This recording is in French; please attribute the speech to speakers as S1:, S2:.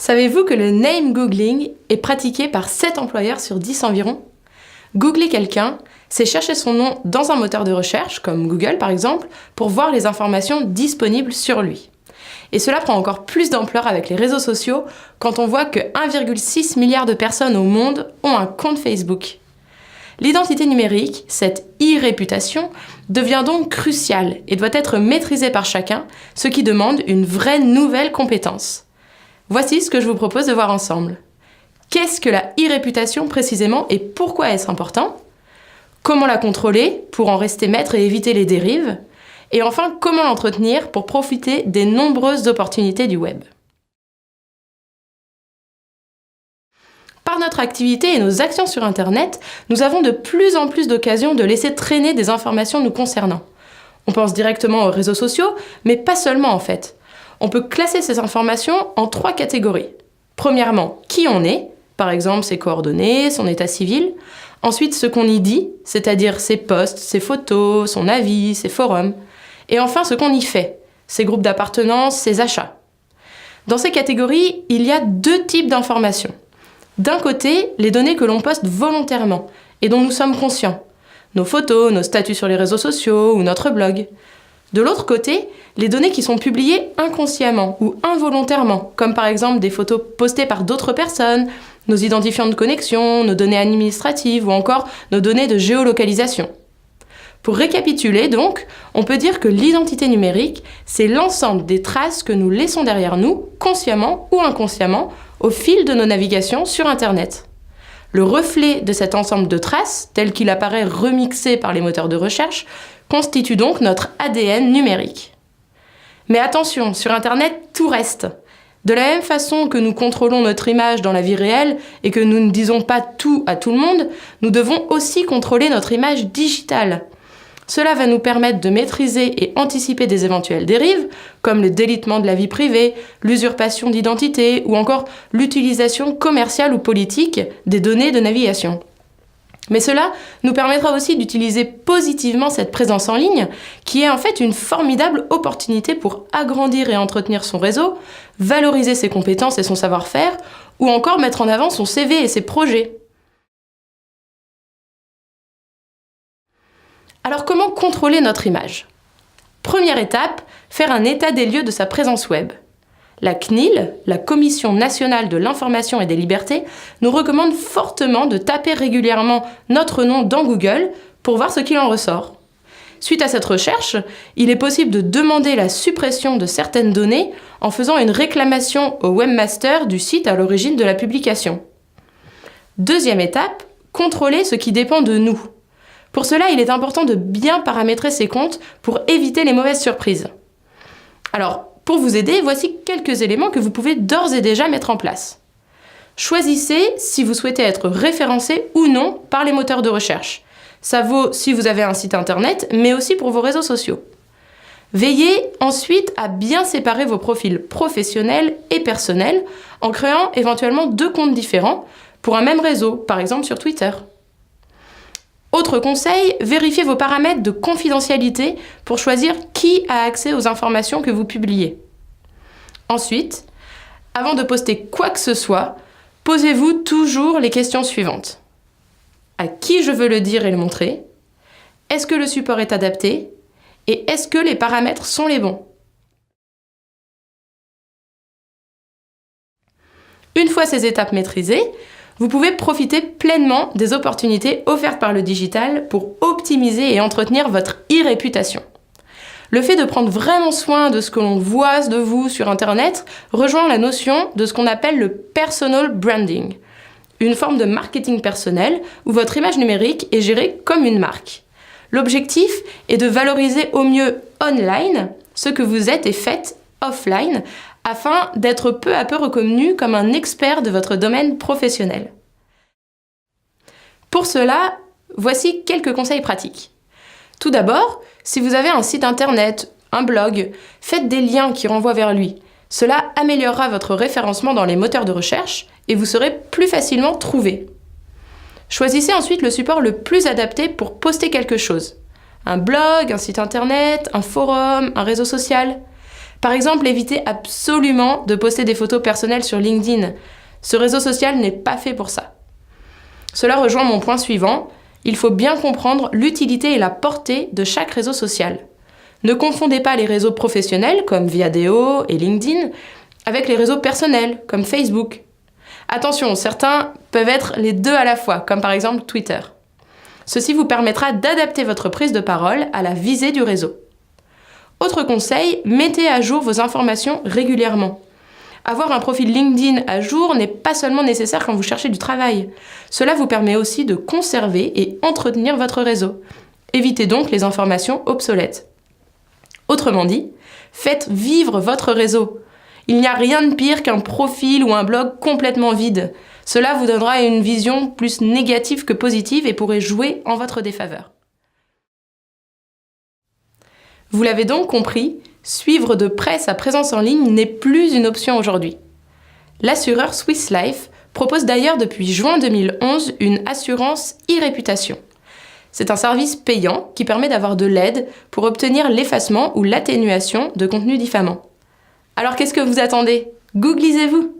S1: Savez-vous que le name googling est pratiqué par 7 employeurs sur 10 environ? Googler quelqu'un, c'est chercher son nom dans un moteur de recherche, comme Google par exemple, pour voir les informations disponibles sur lui. Et cela prend encore plus d'ampleur avec les réseaux sociaux quand on voit que 1,6 milliard de personnes au monde ont un compte Facebook. L'identité numérique, cette e-réputation, devient donc cruciale et doit être maîtrisée par chacun, ce qui demande une vraie nouvelle compétence. Voici ce que je vous propose de voir ensemble. Qu'est-ce que la e-réputation précisément et pourquoi est-ce important? Comment la contrôler pour en rester maître et éviter les dérives? Et enfin, comment l'entretenir pour profiter des nombreuses opportunités du web? Par notre activité et nos actions sur Internet, nous avons de plus en plus d'occasions de laisser traîner des informations nous concernant. On pense directement aux réseaux sociaux, mais pas seulement en fait. On peut classer ces informations en 3 catégories. Premièrement, qui on est, par exemple ses coordonnées, son état civil. Ensuite, ce qu'on y dit, c'est-à-dire ses posts, ses photos, son avis, ses forums. Et enfin, ce qu'on y fait, ses groupes d'appartenance, ses achats. Dans ces catégories, il y a 2 types d'informations. D'un côté, les données que l'on poste volontairement et dont nous sommes conscients. Nos photos, nos statuts sur les réseaux sociaux ou notre blog. De l'autre côté, les données qui sont publiées inconsciemment ou involontairement, comme par exemple des photos postées par d'autres personnes, nos identifiants de connexion, nos données administratives ou encore nos données de géolocalisation. Pour récapituler donc, on peut dire que l'identité numérique, c'est l'ensemble des traces que nous laissons derrière nous, consciemment ou inconsciemment, au fil de nos navigations sur Internet. Le reflet de cet ensemble de traces, tel qu'il apparaît remixé par les moteurs de recherche, constitue donc notre ADN numérique. Mais attention, sur Internet, tout reste. De la même façon que nous contrôlons notre image dans la vie réelle et que nous ne disons pas tout à tout le monde, nous devons aussi contrôler notre image digitale. Cela va nous permettre de maîtriser et anticiper des éventuelles dérives, comme le délitement de la vie privée, l'usurpation d'identité ou encore l'utilisation commerciale ou politique des données de navigation. Mais cela nous permettra aussi d'utiliser positivement cette présence en ligne, qui est en fait une formidable opportunité pour agrandir et entretenir son réseau, valoriser ses compétences et son savoir-faire, ou encore mettre en avant son CV et ses projets. Alors comment contrôler notre image? Première étape, faire un état des lieux de sa présence web. La CNIL, la Commission nationale de l'information et des libertés, nous recommande fortement de taper régulièrement notre nom dans Google pour voir ce qu'il en ressort. Suite à cette recherche, il est possible de demander la suppression de certaines données en faisant une réclamation au webmaster du site à l'origine de la publication. Deuxième étape, contrôler ce qui dépend de nous. Pour cela, il est important de bien paramétrer ses comptes pour éviter les mauvaises surprises. Alors, pour vous aider, voici quelques éléments que vous pouvez d'ores et déjà mettre en place. Choisissez si vous souhaitez être référencé ou non par les moteurs de recherche. Ça vaut si vous avez un site internet, mais aussi pour vos réseaux sociaux. Veillez ensuite à bien séparer vos profils professionnels et personnels en créant éventuellement 2 comptes différents pour un même réseau, par exemple sur Twitter. Autre conseil, vérifiez vos paramètres de confidentialité pour choisir qui a accès aux informations que vous publiez. Ensuite, avant de poster quoi que ce soit, posez-vous toujours les questions suivantes. À qui je veux le dire et le montrer? Est-ce que le support est adapté? Et est-ce que les paramètres sont les bons? Une fois ces étapes maîtrisées, vous pouvez profiter pleinement des opportunités offertes par le digital pour optimiser et entretenir votre e-réputation. Le fait de prendre vraiment soin de ce que l'on voit de vous sur Internet rejoint la notion de ce qu'on appelle le personal branding, une forme de marketing personnel où votre image numérique est gérée comme une marque. L'objectif est de valoriser au mieux online ce que vous êtes et faites offline, afin d'être peu à peu reconnu comme un expert de votre domaine professionnel. Pour cela, voici quelques conseils pratiques. Tout d'abord, si vous avez un site internet, un blog, faites des liens qui renvoient vers lui. Cela améliorera votre référencement dans les moteurs de recherche et vous serez plus facilement trouvé. Choisissez ensuite le support le plus adapté pour poster quelque chose. Un blog, un site internet, un forum, un réseau social. Par exemple, évitez absolument de poster des photos personnelles sur LinkedIn. Ce réseau social n'est pas fait pour ça. Cela rejoint mon point suivant. Il faut bien comprendre l'utilité et la portée de chaque réseau social. Ne confondez pas les réseaux professionnels comme Viadeo et LinkedIn avec les réseaux personnels comme Facebook. Attention, certains peuvent être les deux à la fois, comme par exemple Twitter. Ceci vous permettra d'adapter votre prise de parole à la visée du réseau. Autre conseil, mettez à jour vos informations régulièrement. Avoir un profil LinkedIn à jour n'est pas seulement nécessaire quand vous cherchez du travail. Cela vous permet aussi de conserver et entretenir votre réseau. Évitez donc les informations obsolètes. Autrement dit, faites vivre votre réseau. Il n'y a rien de pire qu'un profil ou un blog complètement vide. Cela vous donnera une vision plus négative que positive et pourrait jouer en votre défaveur. Vous l'avez donc compris, suivre de près sa présence en ligne n'est plus une option aujourd'hui. L'assureur Swiss Life propose d'ailleurs depuis juin 2011 une assurance e-réputation. C'est un service payant qui permet d'avoir de l'aide pour obtenir l'effacement ou l'atténuation de contenus diffamants. Alors qu'est-ce que vous attendez ? Googlisez-vous !